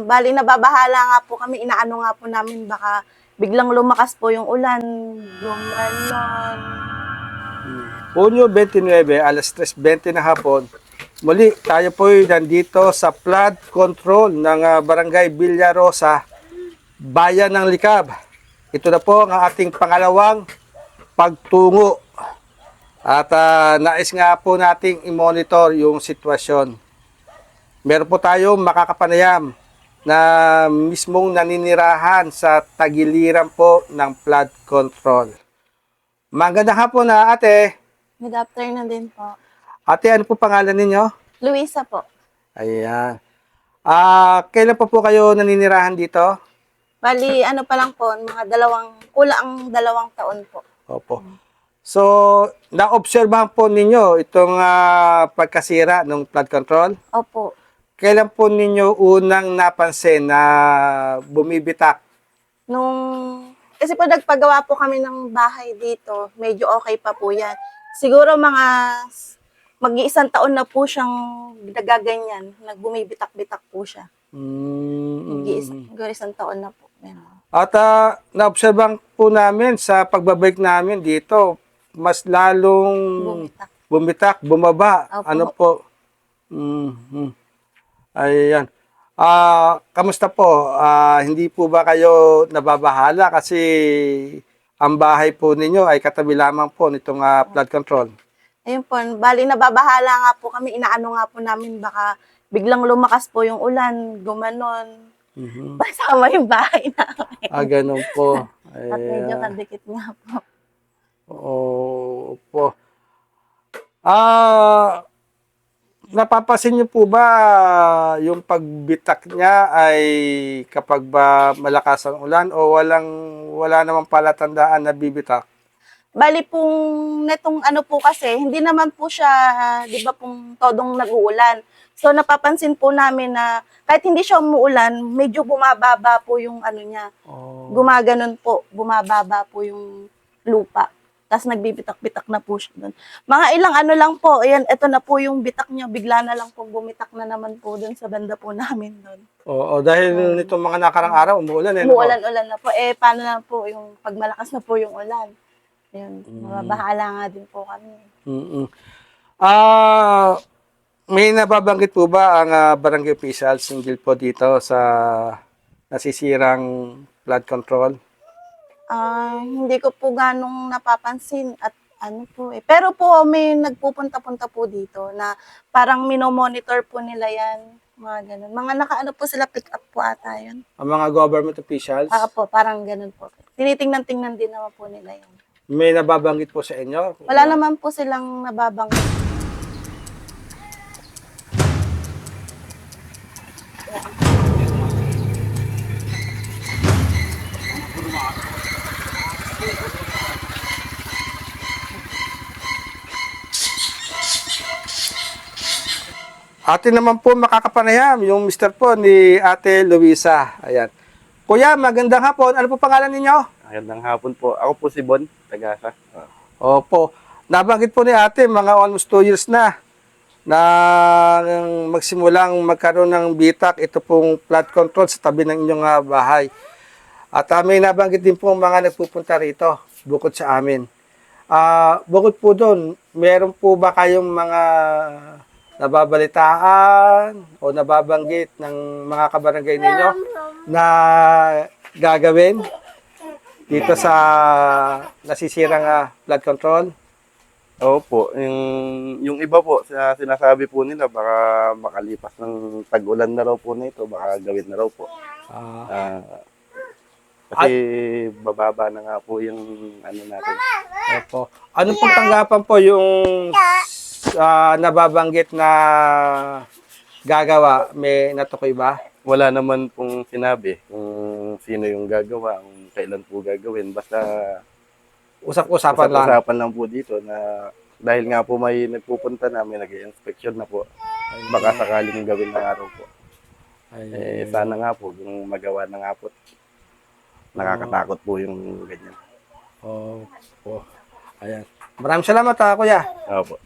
Bali nababahala nga po kami, inaano nga po namin baka biglang lumakas po yung ulan, gumanon. Hunyo 29, alas 3:20 na hapon, muli tayo po nandito sa flood control ng Barangay Villarosa, Bayan ng Likab. Ito na po ang ating pangalawang pagtungo. At nais nga po nating i-monitor yung sitwasyon. Meron po tayong makakapanayam na mismong naninirahan sa tagiliran po ng flood control. Magandang hapon na ate. Good afternoon din po. Ate, ano po pangalan ninyo? Luisa po. Ayan. Kailan po kayo naninirahan dito? Bali ano pa lang po, mga kulang 2 taon po. Opo. So, naobserbahan po ninyo itong pagkasira ng flood control? Opo. Kailan po ninyo unang napansin na bumibitak? Kasi po nagpagawa po kami ng bahay dito, medyo okay pa po yan. Siguro mga mag-iisang taon na po siyang nagaganyan, nagbumibitak-bitak po siya. Mag-iisang taon na po. At naobserbahan po namin sa pagbabalik namin dito, mas lalong bumitak, bumaba. Opo. Ano po? Ayan. Kamusta po? Hindi po ba kayo nababahala kasi ang bahay po ninyo ay katabi lamang po nitong flood control? Ayun po, bali nababahala nga po kami, inaano nga po namin baka biglang lumakas po yung ulan, gumanon. Basama yung bahay namin. Ganun po. At medyo kadikit nga po. Opo. Napapansin niyo po ba yung pagbitak niya ay kapag ba malakas ang ulan o wala namang palatandaan na bibitak? Bali pong netong ano po kasi, hindi naman po siya, di ba pong todong nag-uulan. So napapansin po namin na kahit hindi siya umuulan, medyo bumababa po yung ano niya. Gumaganon po, bumababa po yung lupa. Tapos nagbibitak-bitak na po siya doon. Mga ilang ano lang po, ayan, ito na po yung bitak niya, bigla na lang po bumitak na naman po doon sa banda po namin doon. Oo, dahil nitong mga nakarang araw, umuulan eh. Umuulan-ulan na po. Paano na po yung pag malakas na po yung ulan? Yun, mababahala nga din po kami. May nababanggit po ba ang barangay officials singgil po dito sa nasisirang flood control? Hindi ko po ganong napapansin at ano po eh. Pero po may nagpupunta-punta po dito na parang minomonitor po nila yan. Mga ganun. Mga nakaano po sila, pick up po ata yun. Ang mga government officials? Po, parang ganun po. Tinitingnan-tingnan din naman po nila yan. May nababanggit po sa inyo? Wala naman po silang nababanggit. Ate naman po makakapanayam, yung Mr. po ni Ate Luisa. Ayan. Kuya, magandang hapon. Ano po pangalan ninyo? Magandang hapon po. Ako po si Bon, Tagasa. Opo. Nabanggit po ni ate, mga almost 2 years na magsimulang magkaroon ng bitak. Ito pong flood control sa tabi ng inyong bahay. At may nabanggit din po mga nagpupunta rito, bukod sa amin. Bukod po doon, meron po ba kayong mga nababalitaan o nababanggit ng mga kabarangay ninyo na gagawin dito sa nasisirang flood control? Opo, yung iba po, sinasabi po nila baka makalipas ng tag-ulan na raw po na ito, baka gawin na raw po. Kasi bababa na nga po yung ano natin. Opo. Anong pong tanggapan po yung nababanggit na gagawa? May natukoy ba? Wala naman pong sinabi kung sino yung gagawa, kung kailan po gagawin. Basta Usap-usapan lang. usapan lang po dito na dahil nga po may nagpupunta na, may nag-i-inspection na po. Baka sakaling gawin ng araw po. Sana nga po, kung magawa na nga po. Nakakatakot po yung ganyan. Opo. Ayan. Maraming salamat kuya. Opo.